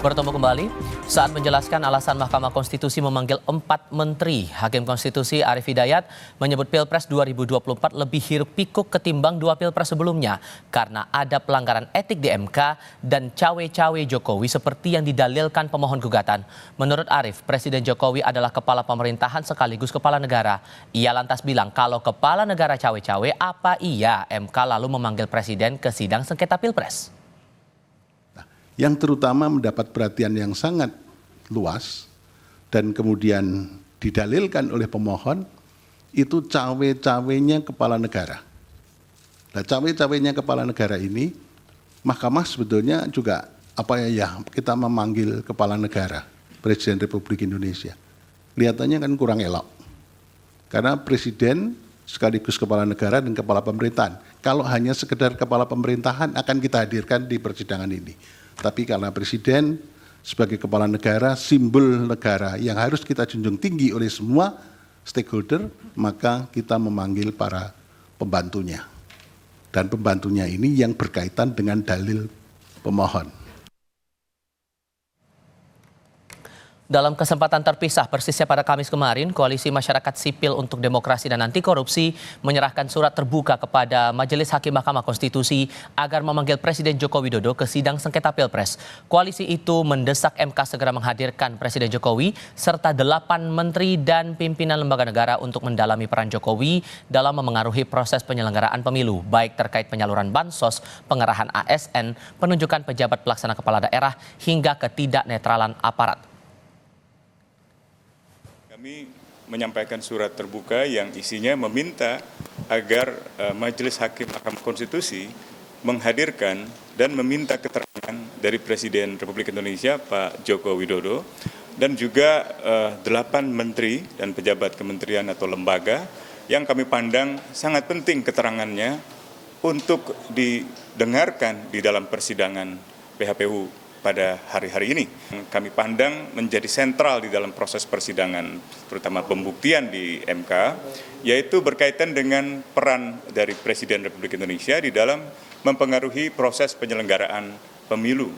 Bertemu kembali saat menjelaskan alasan Mahkamah Konstitusi memanggil 4 menteri. Hakim Konstitusi Arief Hidayat menyebut Pilpres 2024 lebih hiruk-pikuk ketimbang 2 Pilpres sebelumnya karena ada pelanggaran etik di MK dan cawe-cawe Jokowi seperti yang didalilkan pemohon gugatan. Menurut Arief, Presiden Jokowi adalah kepala pemerintahan sekaligus kepala negara. Ia lantas bilang kalau kepala negara cawe-cawe, apa iya MK lalu memanggil Presiden ke sidang sengketa Pilpres? Yang terutama mendapat perhatian yang sangat luas dan kemudian didalilkan oleh pemohon itu cawe-cawenya kepala negara. Nah, cawe-cawenya kepala negara ini Mahkamah sebetulnya juga kita memanggil kepala negara Presiden Republik Indonesia. Kelihatannya kan kurang elok. Karena presiden sekaligus kepala negara dan kepala pemerintahan. Kalau hanya sekedar kepala pemerintahan akan kita hadirkan di persidangan ini. Tapi karena presiden sebagai kepala negara, simbol negara yang harus kita junjung tinggi oleh semua stakeholder, maka kita memanggil para pembantunya. Dan pembantunya ini yang berkaitan dengan dalil pemohon. Dalam kesempatan terpisah persisnya pada Kamis kemarin, Koalisi Masyarakat Sipil untuk Demokrasi dan Anti Korupsi menyerahkan surat terbuka kepada Majelis Hakim Mahkamah Konstitusi agar memanggil Presiden Joko Widodo ke sidang sengketa Pilpres. Koalisi itu mendesak MK segera menghadirkan Presiden Jokowi serta 8 menteri dan pimpinan lembaga negara untuk mendalami peran Jokowi dalam memengaruhi proses penyelenggaraan pemilu, baik terkait penyaluran bansos, pengerahan ASN, penunjukan pejabat pelaksana kepala daerah, hingga ketidaknetralan aparat. Kami menyampaikan surat terbuka yang isinya meminta agar Majelis Hakim Mahkamah Konstitusi menghadirkan dan meminta keterangan dari Presiden Republik Indonesia Pak Joko Widodo dan juga 8 menteri dan pejabat kementerian atau lembaga yang kami pandang sangat penting keterangannya untuk didengarkan di dalam persidangan PHPU pada hari-hari ini. Kami pandang menjadi sentral di dalam proses persidangan, terutama pembuktian di MK, yaitu berkaitan dengan peran dari Presiden Republik Indonesia di dalam mempengaruhi proses penyelenggaraan pemilu.